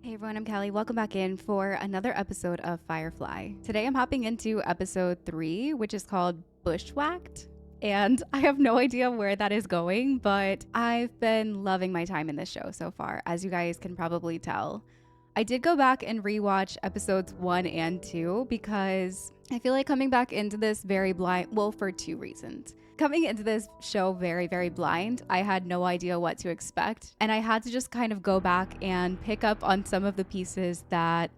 Hey everyone, I'm Kelly. Welcome back in for another episode of Firefly. Today I'm hopping into episode 3, which is called Bushwhacked. And I have no idea where that is going, but I've been loving my time in this show so far, as you guys can probably tell. I did go back and rewatch episodes 1 and 2 because I feel like coming back into this very blind, well, for 2 reasons. Coming into this show very, very blind, I had no idea what to expect. And I had to just kind of go back and pick up on some of the pieces that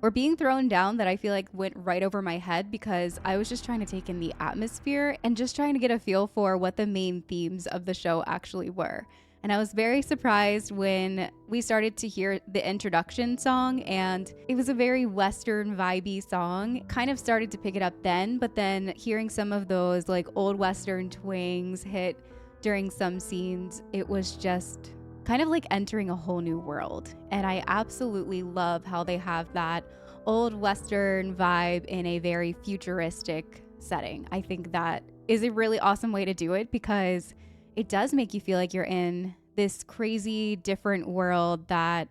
were being thrown down that I feel like went right over my head because I was just trying to take in the atmosphere and just trying to get a feel for what the main themes of the show actually were. And I was very surprised when we started to hear the introduction song, and it was a very Western vibey song. Kind of started to pick it up then, but then hearing some of those like old Western twangs hit during some scenes, it was just kind of like entering a whole new world. And I absolutely love how they have that old Western vibe in a very futuristic setting. I think that is a really awesome way to do it because it does make you feel like you're in this crazy different world that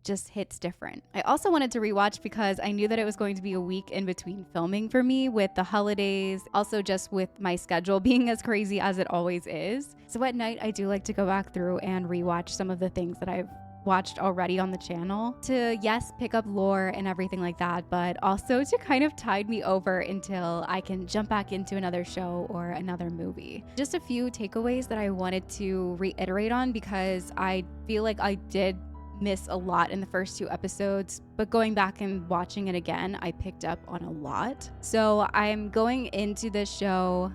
just hits different. I also wanted to rewatch because I knew that it was going to be a week in between filming for me with the holidays, also just with my schedule being as crazy as it always is. So at night, I do like to go back through and rewatch some of the things that I've watched already on the channel to, yes, pick up lore and everything like that, but also to kind of tide me over until I can jump back into another show or another movie. Just a few takeaways that I wanted to reiterate on because I feel like I did miss a lot in the first 2 episodes, but going back and watching it again, I picked up on a lot. So I'm going into this show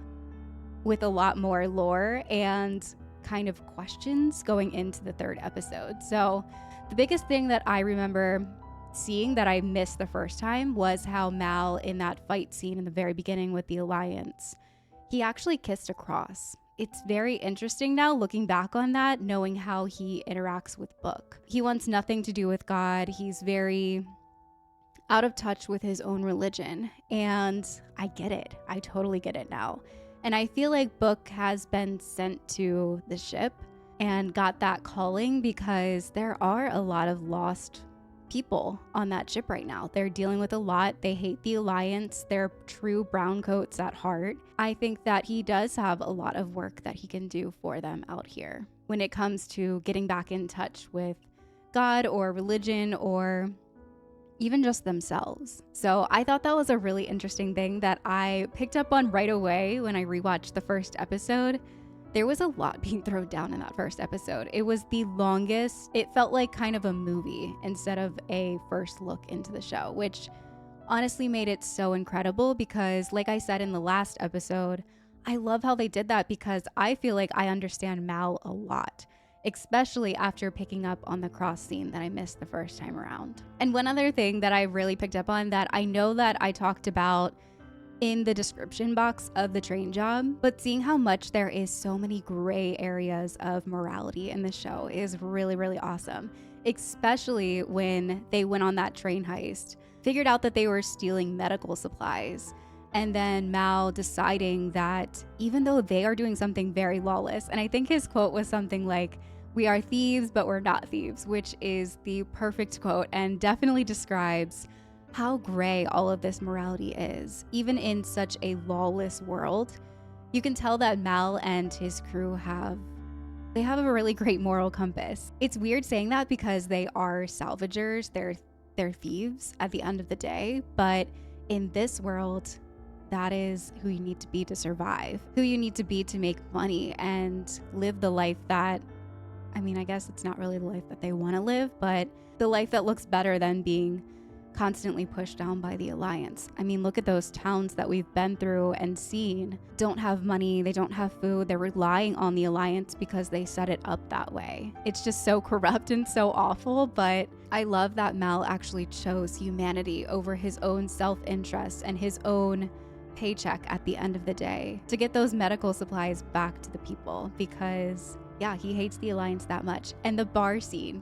with a lot more lore and kind of questions going into the 3rd episode. So the biggest thing that I remember seeing that I missed the first time was how Mal, in that fight scene in the very beginning with the Alliance, he actually kissed a cross. It's very interesting now looking back on that, knowing how he interacts with Book. He wants nothing to do with God. He's very out of touch with his own religion. And I get it. I totally get it now. And I feel like Book has been sent to the ship and got that calling because there are a lot of lost people on that ship right now. They're dealing with a lot. They hate the Alliance. They're true browncoats at heart. I think that he does have a lot of work that he can do for them out here when it comes to getting back in touch with God or religion or even just themselves. So I thought that was a really interesting thing that I picked up on right away when I rewatched the first episode. There was a lot being thrown down in that first episode. It was the longest. It felt like kind of a movie instead of a first look into the show, which honestly made it so incredible because, like I said in the last episode, I love how they did that because I feel like I understand Mal a lot, especially after picking up on the cross scene that I missed the first time around. And one other thing that I really picked up on that I know that I talked about in the description box of the train job, but seeing how much there is so many gray areas of morality in the show is really, really awesome. Especially when they went on that train heist, figured out that they were stealing medical supplies, and then Mal deciding that even though they are doing something very lawless, and I think his quote was something like, "We are thieves, but we're not thieves," which is the perfect quote and definitely describes how gray all of this morality is. Even in such a lawless world, you can tell that Mal and his crew have a really great moral compass. It's weird saying that because they are salvagers, they're thieves at the end of the day, but in this world, that is who you need to be to survive, who you need to be to make money and live the life that, I mean, I guess it's not really the life that they want to live, but the life that looks better than being constantly pushed down by the Alliance. I mean, look at those towns that we've been through and seen. Don't have money, they don't have food, they're relying on the Alliance because they set it up that way. It's just so corrupt and so awful, but I love that Mal actually chose humanity over his own self-interest and his own paycheck at the end of the day to get those medical supplies back to the people because yeah, he hates the Alliance that much. And the bar scene,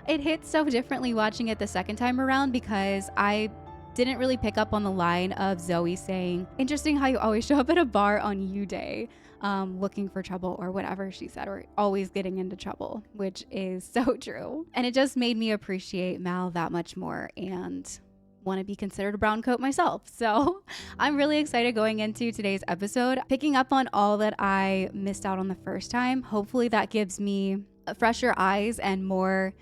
it hits so differently watching it the second time around because I didn't really pick up on the line of Zoe saying, "Interesting how you always show up at a bar on you day." looking for trouble or whatever she said, or always getting into trouble, which is so true. And it just made me appreciate Mal that much more and want to be considered a brown coat myself. So I'm really excited going into today's episode, picking up on all that I missed out on the first time. Hopefully that gives me fresher eyes and more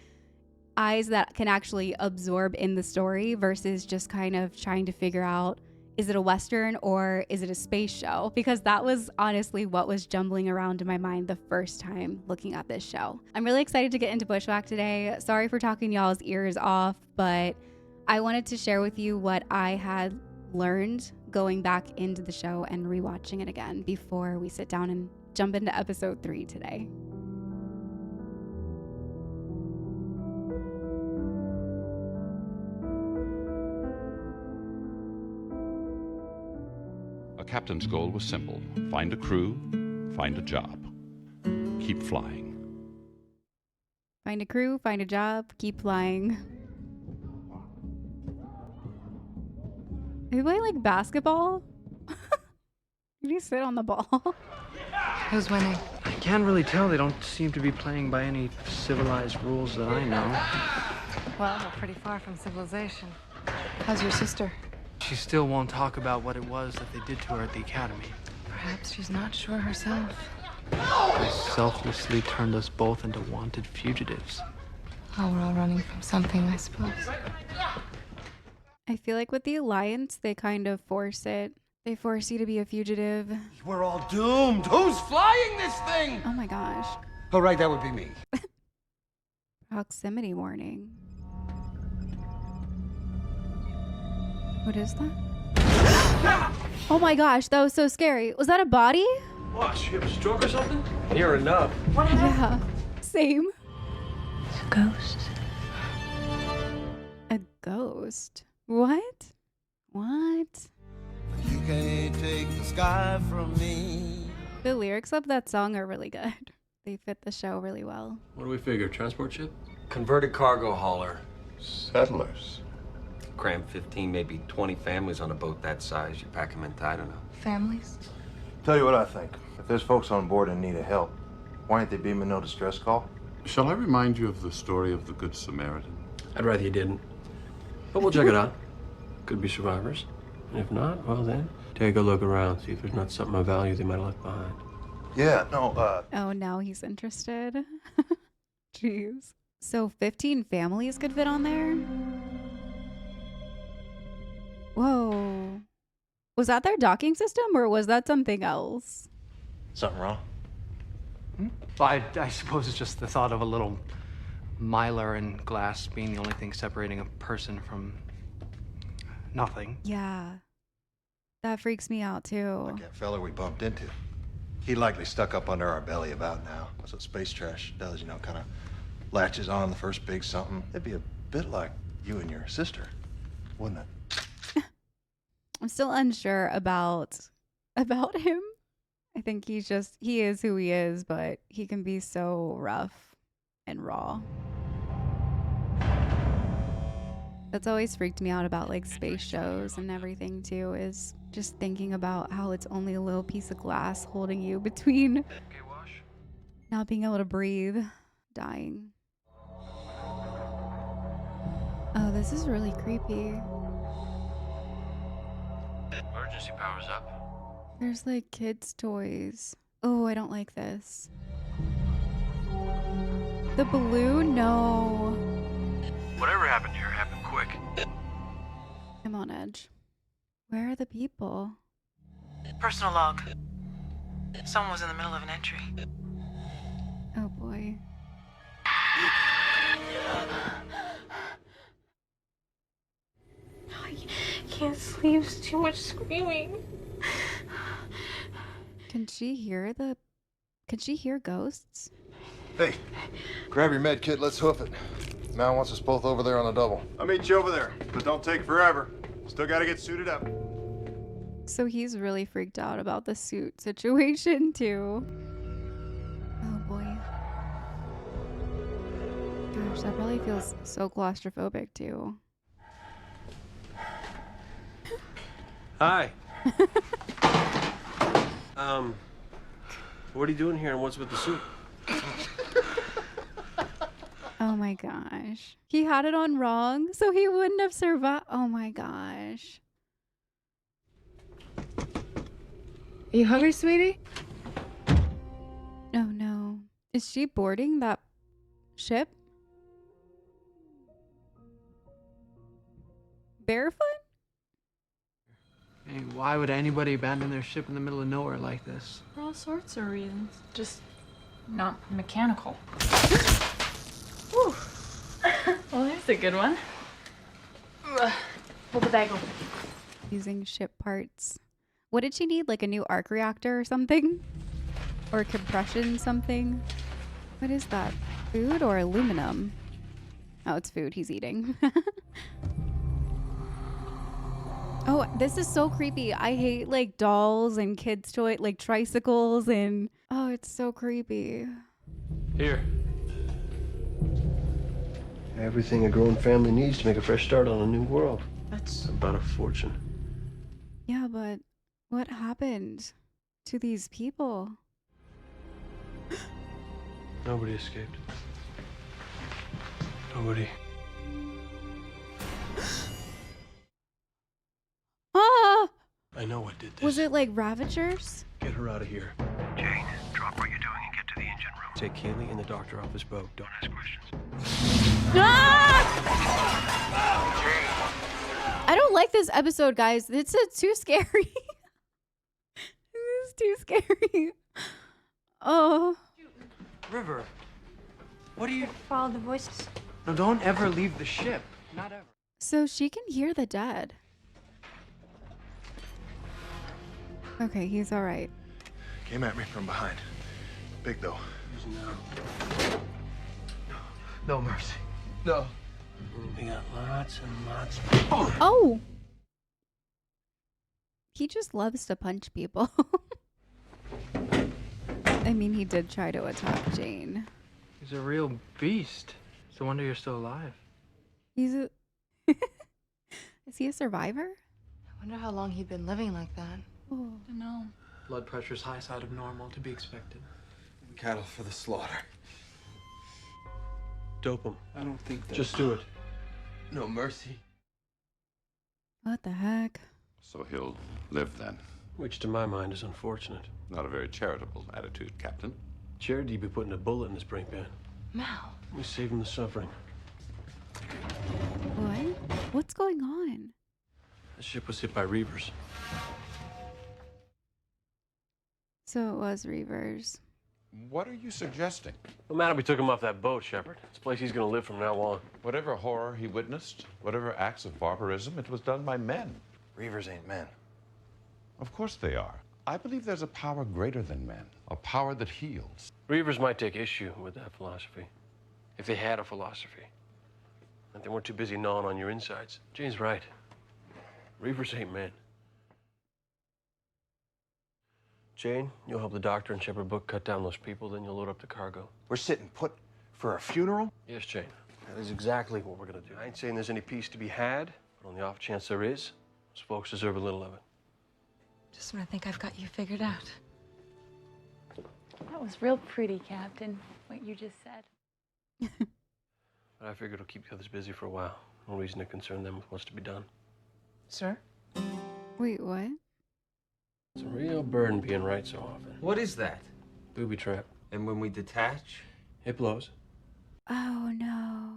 eyes that can actually absorb in the story versus just kind of trying to figure out, is it a Western or is it a space show? Because that was honestly what was jumbling around in my mind the first time looking at this show. I'm really excited to get into Bushwhacked today. Sorry for talking y'all's ears off, but I wanted to share with you what I had learned going back into the show and rewatching it again before we sit down and jump into episode 3 today. A captain's goal was simple: find a crew, find a job, keep flying. Find a crew, find a job, keep flying. Are you playing like basketball? Did you sit on the ball? Who's winning? I can't really tell. They don't seem to be playing by any civilized rules that I know. Well, we're pretty far from civilization. How's your sister? She still won't talk about what it was that they did to her at the academy. Perhaps she's not sure herself. They selflessly turned us both into wanted fugitives. Oh, we're all running from something, I suppose. I feel like with the Alliance, they kind of force it. They force you to be a fugitive. We're all doomed. Who's flying this thing? Oh my gosh. Oh, right, that would be me. Proximity warning. What is that? Oh my gosh, that was so scary. Was that a body? What, you have a stroke or something? Near enough. What happened? Yeah, same. It's a ghost. A ghost? What? What? You can't take the sky from me. The lyrics of that song are really good. They fit the show really well. What do we figure, transport ship? Converted cargo hauler. Settlers. Cram 15, maybe 20 families on a boat that size. You pack them in tight enough. Families? Tell you what I think. If there's folks on board in need of help, why ain't they beaming no distress call? Shall I remind you of the story of the Good Samaritan? I'd rather you didn't. But we'll check it out. Could be survivors. And if not, well then, take a look around, see if there's not something of value they might have left behind. Yeah, no, Oh, now he's interested. Jeez. So 15 families could fit on there? Whoa. Was that their docking system or was that something else? something wrong? Well, I suppose it's just the thought of a little mylar and glass being the only thing separating a person from nothing. Yeah. That freaks me out too. Like that fella we bumped into. He likely stuck up under our belly about now. That's what space trash does, you know, kind of latches on the first big something. It'd be a bit like you and your sister, wouldn't it? I'm still unsure about him. I think he is who he is, but he can be so rough and raw. That's always freaked me out about like space shows and everything too, is just thinking about how it's only a little piece of glass holding you between not being able to breathe, dying. Oh, this is really creepy. Emergency power's up. There's like kids' toys. Oh, I don't like this. The balloon? No. Whatever happened here happened quick. I'm on edge. Where are the people? Personal log. Someone was in the middle of an entry. Oh boy. I can't sleep. There's too much screaming. Can she hear ghosts? Hey, grab your med kit, let's hoof it. Mal wants us both over there on the double. I'll meet you over there, but don't take forever. Still gotta get suited up. So he's really freaked out about the suit situation too. Oh boy. Gosh, that probably feels so claustrophobic too. Hi. What are you doing here and what's with the soup? Oh my gosh. He had it on wrong, so he wouldn't have survived. Oh my gosh. Are you hungry, sweetie? Oh no. Is she boarding that ship? Barefoot? Hey, why would anybody abandon their ship in the middle of nowhere like this? For all sorts of reasons. Just not mechanical. Whew. Well, there's a good one. Pull the bag open. Using ship parts. What did she need? Like a new arc reactor or something? Or compression something? What is that? Food or aluminum? Oh, it's food he's eating. Oh, this is so creepy. I hate like dolls and kids' toy, like tricycles and... Oh, it's so creepy. Here. Everything a grown family needs to make a fresh start on a new world. That's About a fortune. Yeah, but what happened to these people? Nobody escaped. Nobody. Ah! I know what did this. Was it like Ravagers? Get her out of here. Jane, drop what you're doing and get to the engine room. Take Kaylee and the doctor off his boat. Don't ask questions. Ah! I don't like this episode, guys. It's too scary. This is too scary. Oh. River, what do you... Follow the voices. No, don't ever leave the ship. Not ever. So she can hear the dead. Okay, he's all right. Came at me from behind. Big though. No mercy. No. We got lots and lots. Oh! He just loves to punch people. I mean, he did try to attack Jane. He's a real beast. It's a wonder you're still alive. He's a... Is he a survivor? I wonder how long he'd been living like that. Oh. I don't know. Blood pressure's high side of normal, to be expected. Cattle for the slaughter. Dope him. I don't think that... Just do it. No mercy. What the heck? So he'll live then. Which to my mind is unfortunate. Not a very charitable attitude, Captain. Charity be putting a bullet in his brain pan. Mal. We save him the suffering. What? What's going on? The ship was hit by Reavers. So it was Reavers. What are you suggesting? No matter we took him off that boat, Shepard. It's a place he's gonna live from now on. Whatever horror he witnessed, whatever acts of barbarism, it was done by men. Reavers ain't men. Of course they are. I believe there's a power greater than men, a power that heals. Reavers might take issue with that philosophy. If they had a philosophy. And they weren't too busy gnawing on your insides. Jane's right. Reavers ain't men. Jane, you'll help the doctor and Shepard Book cut down those people, then you'll load up the cargo. We're sitting put for a funeral? Yes, Jane. That is exactly what we're gonna do. I ain't saying there's any peace to be had, but on the off chance there is, those folks deserve a little of it. Just when I think I've got you figured out. That was real pretty, Captain, what you just said. But I figured it'll keep the others busy for a while. No reason to concern them with what's to be done. Sir? Wait, what? It's a real burden being right so often. What is that? Booby trap. And when we detach? It blows. Oh no.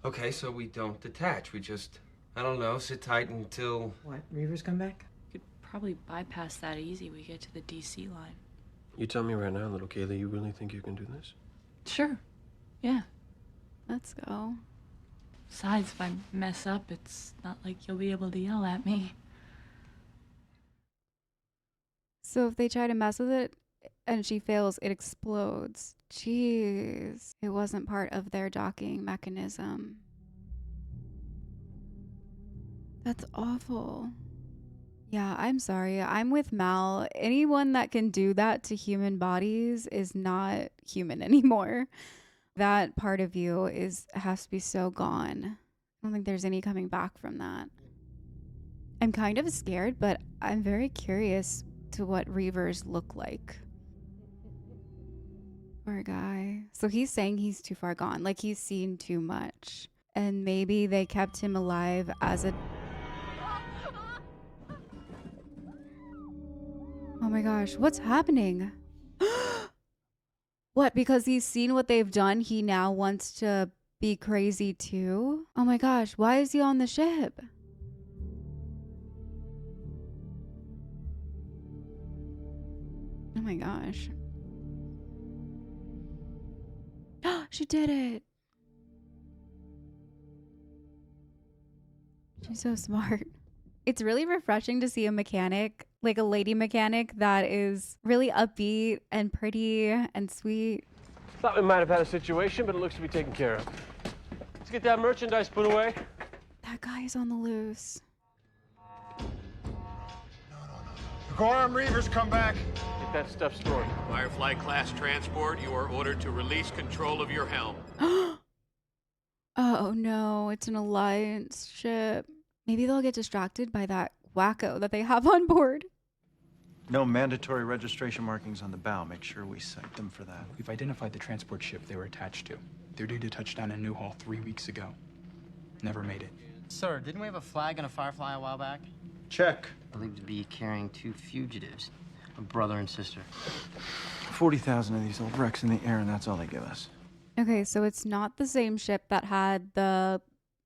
Okay, so we don't detach. We just, I don't know, sit tight until... What, Reavers come back? Could probably bypass that easy. We get to the DC line. You tell me right now, little Kaylee, you really think you can do this? Sure. Yeah. Let's go. Besides, if I mess up, it's not like you'll be able to yell at me. So if they try to mess with it and she fails, it explodes. Jeez. It wasn't part of their docking mechanism. That's awful. Yeah, I'm sorry. I'm with Mal. Anyone that can do that to human bodies is not human anymore. That part of you has to be so gone. I don't think there's any coming back from that. I'm kind of scared, but I'm very curious to what Reavers look like. Poor guy. So he's saying he's too far gone. Like he's seen too much. And maybe they kept him alive as a... Oh my gosh, what's happening? What, because he's seen what they've done, he now wants to be crazy too? Oh my gosh, why is he on the ship? Oh my gosh. She did it. She's so smart. It's really refreshing to see a mechanic, like a lady mechanic, that is really upbeat and pretty and sweet. Thought we might have had a situation, but it looks to be taken care of. Let's get that merchandise put away. That guy is on the loose. Go armed Reavers, come back. Get that stuff stored. Firefly class transport, you are ordered to release control of your helm. Oh no, it's an Alliance ship. Maybe they'll get distracted by that wacko that they have on board. No mandatory registration markings on the bow. Make sure we cite them for that. We've identified the transport ship they were attached to. They're due to touch down in Newhall 3 weeks ago. Never made it. Sir, didn't we have a flag and a Firefly a while back? Check. Believed to be carrying 2 fugitives, a brother and sister. 40,000 of these old wrecks in the air, and that's all they give us. Okay, so it's not the same ship that had the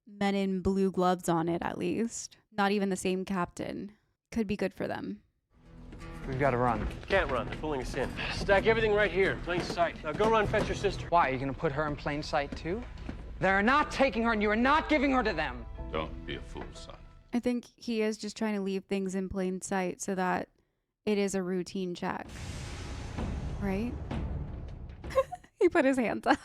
men in blue gloves on it, at least. Not even the same captain. Could be good for them. We've got to run. Can't run. They're pulling us in. Stack everything right here, plain sight. Now go run, fetch your sister. Why, are you going to put her in plain sight too? They're not taking her and you are not giving her to them. Don't be a fool, son. I think he is just trying to leave things in plain sight so that it is a routine check. Right? He put his hands up.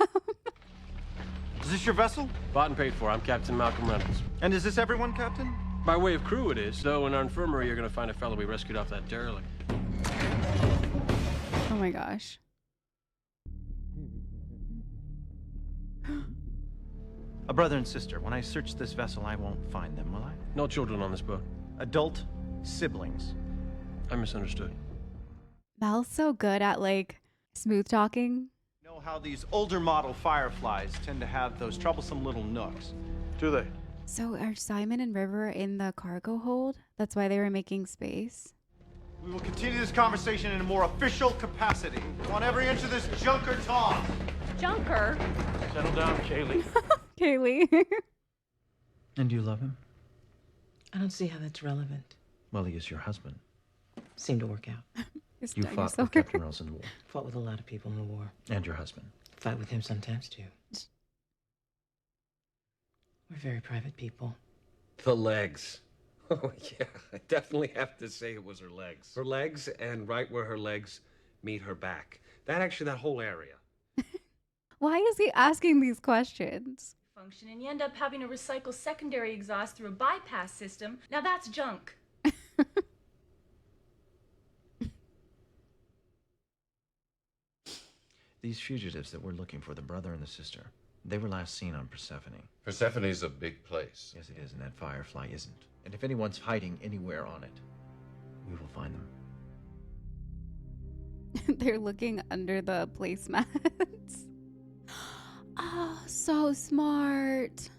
Is this your vessel? Bought and paid for. I'm Captain Malcolm Reynolds. And is this everyone, Captain? By way of crew it is, though in our infirmary you're going to find a fellow we rescued off that derelict. Oh my gosh. A brother and sister. When I search this vessel, I won't find them, will I? No children on this boat. Adult siblings. I misunderstood. Mal's so good at like smooth talking. You know how these older model Fireflies tend to have those troublesome little nooks. Do they? So are Simon and River in the cargo hold? That's why they were making space. We will continue this conversation in a more official capacity. I want every inch of this junker tossed. Junker? Settle down, Kaylee. Kaylee. And do you love him? I don't see how that's relevant. Well, he is your husband. Seemed to work out. You fought with Captain Rose in the war. Fought with a lot of people in the war. And your husband. Fight with him sometimes, too. We're very private people. The legs. Oh, yeah. I definitely have to say it was her legs. Her legs, and right where her legs meet her back. That whole area. Why is he asking these questions? Function, and you end up having to recycle secondary exhaust through a bypass system. Now that's junk. These fugitives that we're looking for, the brother and the sister, they were last seen on Persephone. Persephone's a big place. Yes, it is, and that Firefly isn't. And if anyone's hiding anywhere on it, we will find them. They're looking under the placemats. Oh, so smart.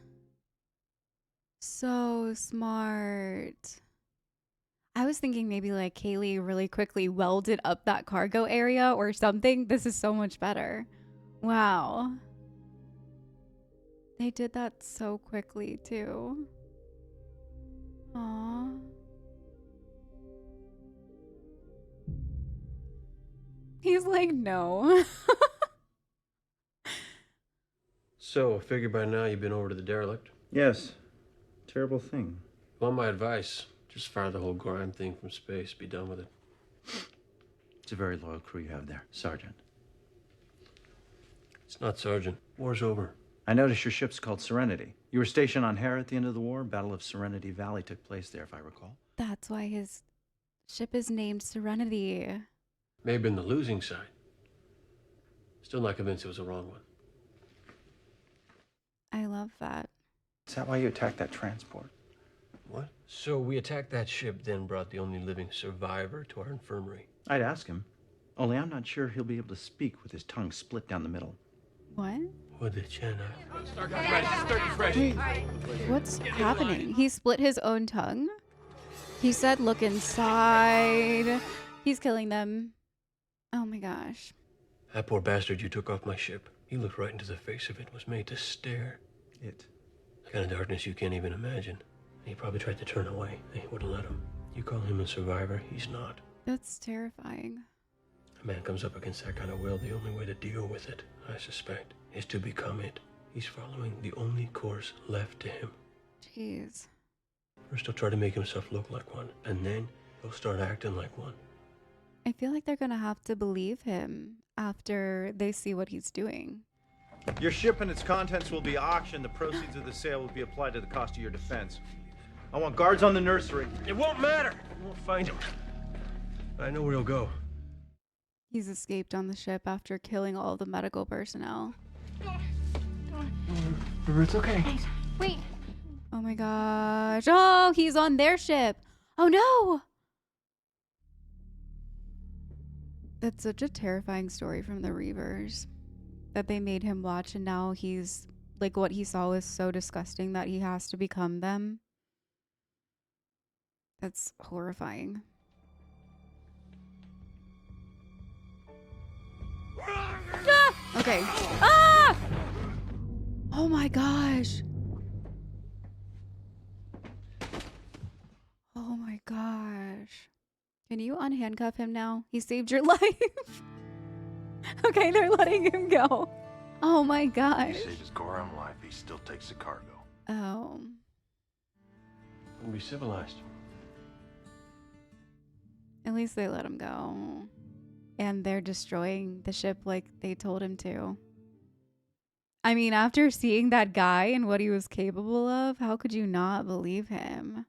So smart. I was thinking maybe like Kaylee really quickly welded up that cargo area or something. This is so much better. Wow. They did that so quickly too. Aww. He's like, no. So, I figure by now you've been over to the derelict. Yes. Terrible thing. Well, my advice, just fire the whole grime thing from space. Be done with it. It's a very loyal crew you have there, Sergeant. It's not Sergeant. War's over. I noticed your ship's called Serenity. You were stationed on Hera at the end of the war. Battle of Serenity Valley took place there, if I recall. That's why his ship is named Serenity. May have been the losing side. Still not convinced it was the wrong one. I love that. Is that why you attacked that transport? What? So we attacked that ship, then brought the only living survivor to our infirmary. I'd ask him. Only I'm not sure he'll be able to speak with his tongue split down the middle. What? With the chin up. Wait, what's happening? He split his own tongue? He said look inside. He's killing them. Oh my gosh. That poor bastard you took off my ship. He looked right into the face of it, was made to stare. It. The kind of darkness you can't even imagine. He probably tried to turn away. They wouldn't let him. You call him a survivor, he's not. That's terrifying. A man comes up against that kind of will, the only way to deal with it, I suspect, is to become it. He's following the only course left to him. Jeez. First he'll try to make himself look like one, and then he'll start acting like one. I feel like they're gonna have to believe him after they see what he's doing. Your ship and its contents will be auctioned. The proceeds of the sale will be applied to the cost of your defense. I want guards on the nursery. It won't matter. We won't find him. I know where he'll go. He's escaped on the ship after killing all the medical personnel. It's okay. Guys, wait. Oh my gosh. Oh, he's on their ship. Oh no. That's such a terrifying story from the Reavers that they made him watch, and now he's like, what he saw was so disgusting that he has to become them. That's horrifying. Ah! Okay. Ah! Oh my gosh. Oh my gosh. Can you unhandcuff him now? He saved your life. Okay, they're letting him go. Oh my gosh. He saved his Goron life. He still takes the cargo. Oh. Wouldn't be civilized. At least they let him go. And they're destroying the ship like they told him to. I mean, after seeing that guy and what he was capable of, how could you not believe him?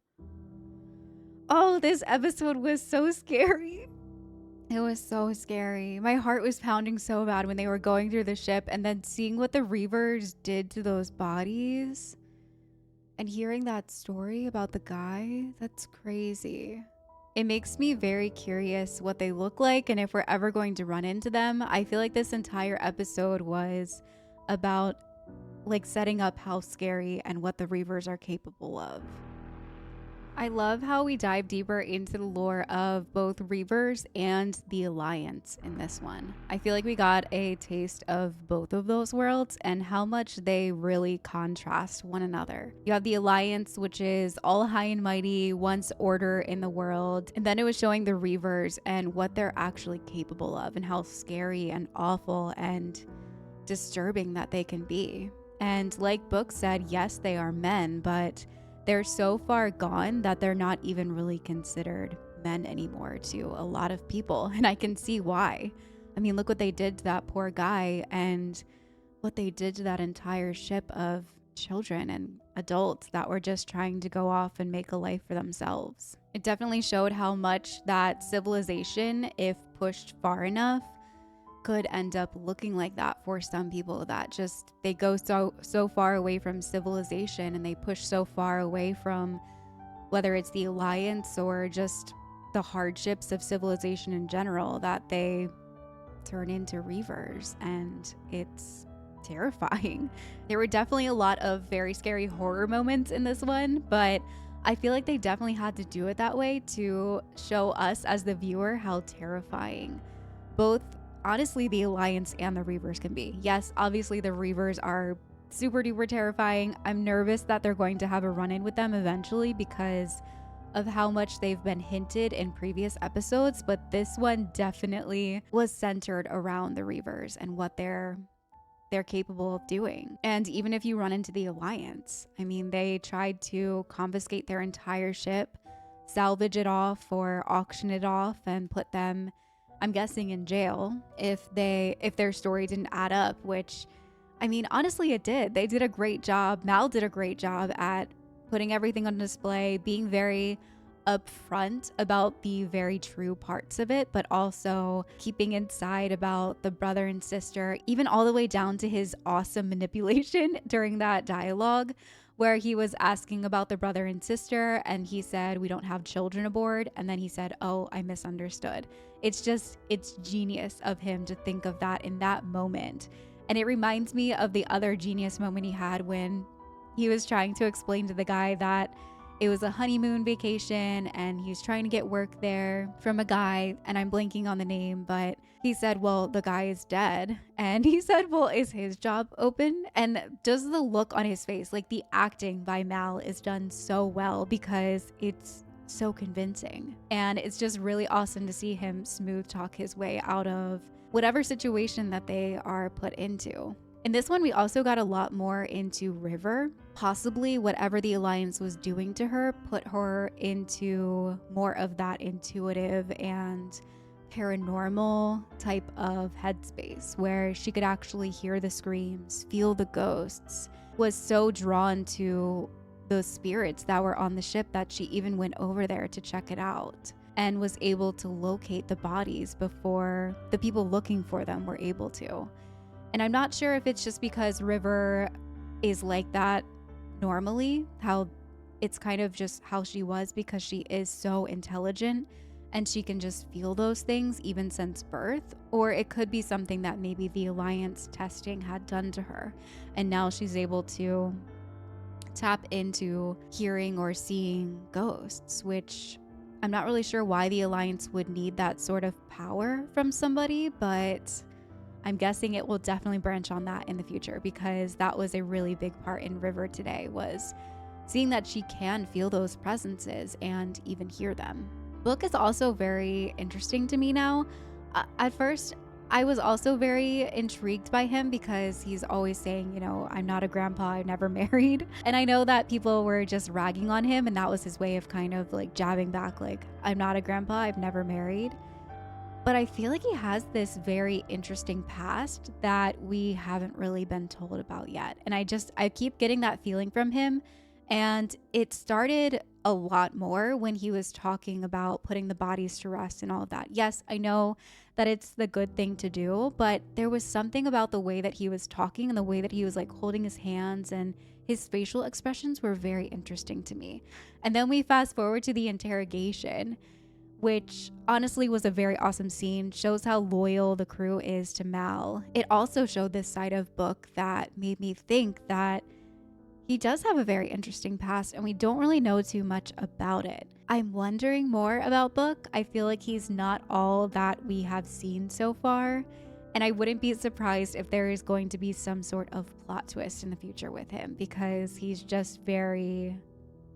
Oh, this episode was so scary. It was so scary. My heart was pounding so bad when they were going through the ship, and then seeing what the Reavers did to those bodies and hearing that story about the guy, that's crazy. It makes me very curious what they look like and if we're ever going to run into them. I feel like this entire episode was about like setting up how scary and what the Reavers are capable of. I love how we dive deeper into the lore of both Reavers and the Alliance in this one. I feel like we got a taste of both of those worlds and how much they really contrast one another. You have the Alliance, which is all high and mighty, wants order in the world, and then it was showing the Reavers and what they're actually capable of and how scary and awful and disturbing that they can be. And like Book said, yes, they are men, but they're so far gone that they're not even really considered men anymore to a lot of people. And I can see why. I mean, look what they did to that poor guy and what they did to that entire ship of children and adults that were just trying to go off and make a life for themselves. It definitely showed how much that civilization, if pushed far enough, could end up looking like that for some people, that just they go so far away from civilization and they push so far away from whether it's the Alliance or just the hardships of civilization in general that they turn into Reavers, and it's terrifying. There were definitely a lot of very scary horror moments in this one, but I feel like they definitely had to do it that way to show us as the viewer how terrifying both honestly the Alliance and the Reavers can be. Yes, obviously the Reavers are super duper terrifying. I'm nervous that they're going to have a run-in with them eventually because of how much they've been hinted in previous episodes, but this one definitely was centered around the Reavers and what they're capable of doing. And even if you run into the Alliance, I mean, they tried to confiscate their entire ship, salvage it off or auction it off and put them, I'm guessing, in jail if their story didn't add up, which, I mean, honestly, it did. They did a great job. Mal did a great job at putting everything on display, being very upfront about the very true parts of it, but also keeping inside about the brother and sister, even all the way down to his awesome manipulation during that dialogue where he was asking about the brother and sister, and he said, we don't have children aboard. And then he said, oh, I misunderstood. It's genius of him to think of that in that moment. And it reminds me of the other genius moment he had when he was trying to explain to the guy that it was a honeymoon vacation and he was trying to get work there from a guy, and I'm blanking on the name, but he said, well, the guy is dead. And he said, well, is his job open? And just the look on his face, like the acting by Mal is done so well because it's so convincing. And it's just really awesome to see him smooth talk his way out of whatever situation that they are put into. In this one, we also got a lot more into River. Possibly whatever the Alliance was doing to her put her into more of that intuitive and paranormal type of headspace where she could actually hear the screams, feel the ghosts, was so drawn to those spirits that were on the ship that she even went over there to check it out and was able to locate the bodies before the people looking for them were able to. And I'm not sure if it's just because River is like that normally, how it's kind of just how she was because she is so intelligent and she can just feel those things even since birth, or it could be something that maybe the Alliance testing had done to her and now she's able to tap into hearing or seeing ghosts, which I'm not really sure why the Alliance would need that sort of power from somebody, but I'm guessing it will definitely branch on that in the future because that was a really big part in River today, was seeing that she can feel those presences and even hear them. Book is also very interesting to me now. At first, I was also very intrigued by him because he's always saying, you know, I'm not a grandpa, I've never married. And I know that people were just ragging on him and that was his way of kind of like jabbing back, like, I'm not a grandpa, I've never married. But I feel like he has this very interesting past that we haven't really been told about yet. And I keep getting that feeling from him. And it started a lot more when he was talking about putting the bodies to rest and all of that. Yes, I know that it's the good thing to do, but there was something about the way that he was talking and the way that he was like holding his hands, and his facial expressions were very interesting to me. And then we fast forward to the interrogation, which honestly was a very awesome scene. Shows how loyal the crew is to Mal. It also showed this side of Book that made me think that he does have a very interesting past and we don't really know too much about it. I'm wondering more about Book. I feel like he's not all that we have seen so far, and I wouldn't be surprised if there is going to be some sort of plot twist in the future with him because he's just very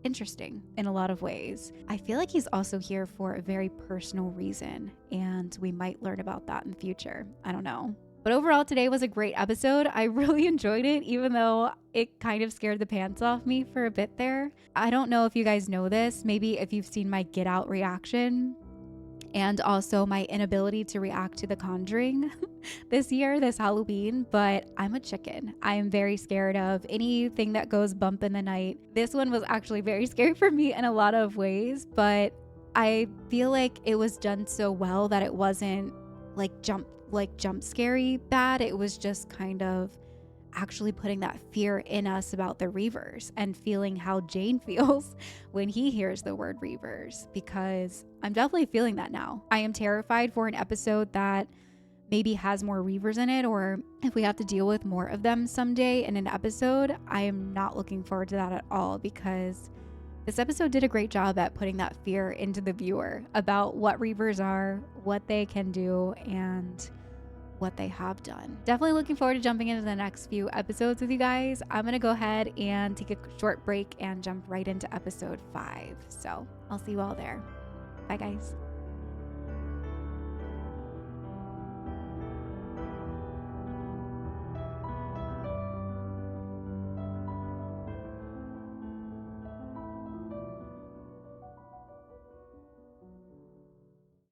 interesting in a lot of ways. I feel like he's also here for a very personal reason, and we might learn about that in the future. I don't know. But overall, today was a great episode. I really enjoyed it, even though it kind of scared the pants off me for a bit there. I don't know if you guys know this, maybe if you've seen my Get Out reaction, and also my inability to react to The Conjuring this Halloween, but I'm a chicken. I am very scared of anything that goes bump in the night. This one was actually very scary for me in a lot of ways, but I feel like it was done so well that it wasn't like jump scary bad. It was just kind of actually putting that fear in us about the Reavers and feeling how Jane feels when he hears the word Reavers, because I'm definitely feeling that now. I am terrified for an episode that maybe has more Reavers in it, or if we have to deal with more of them someday in an episode. I am not looking forward to that at all, because this episode did a great job at putting that fear into the viewer about what Reavers are, what they can do, and what they have done. Definitely looking forward to jumping into the next few episodes with you guys. I'm gonna go ahead and take a short break and jump right into episode 5. So I'll see you all there. Bye guys.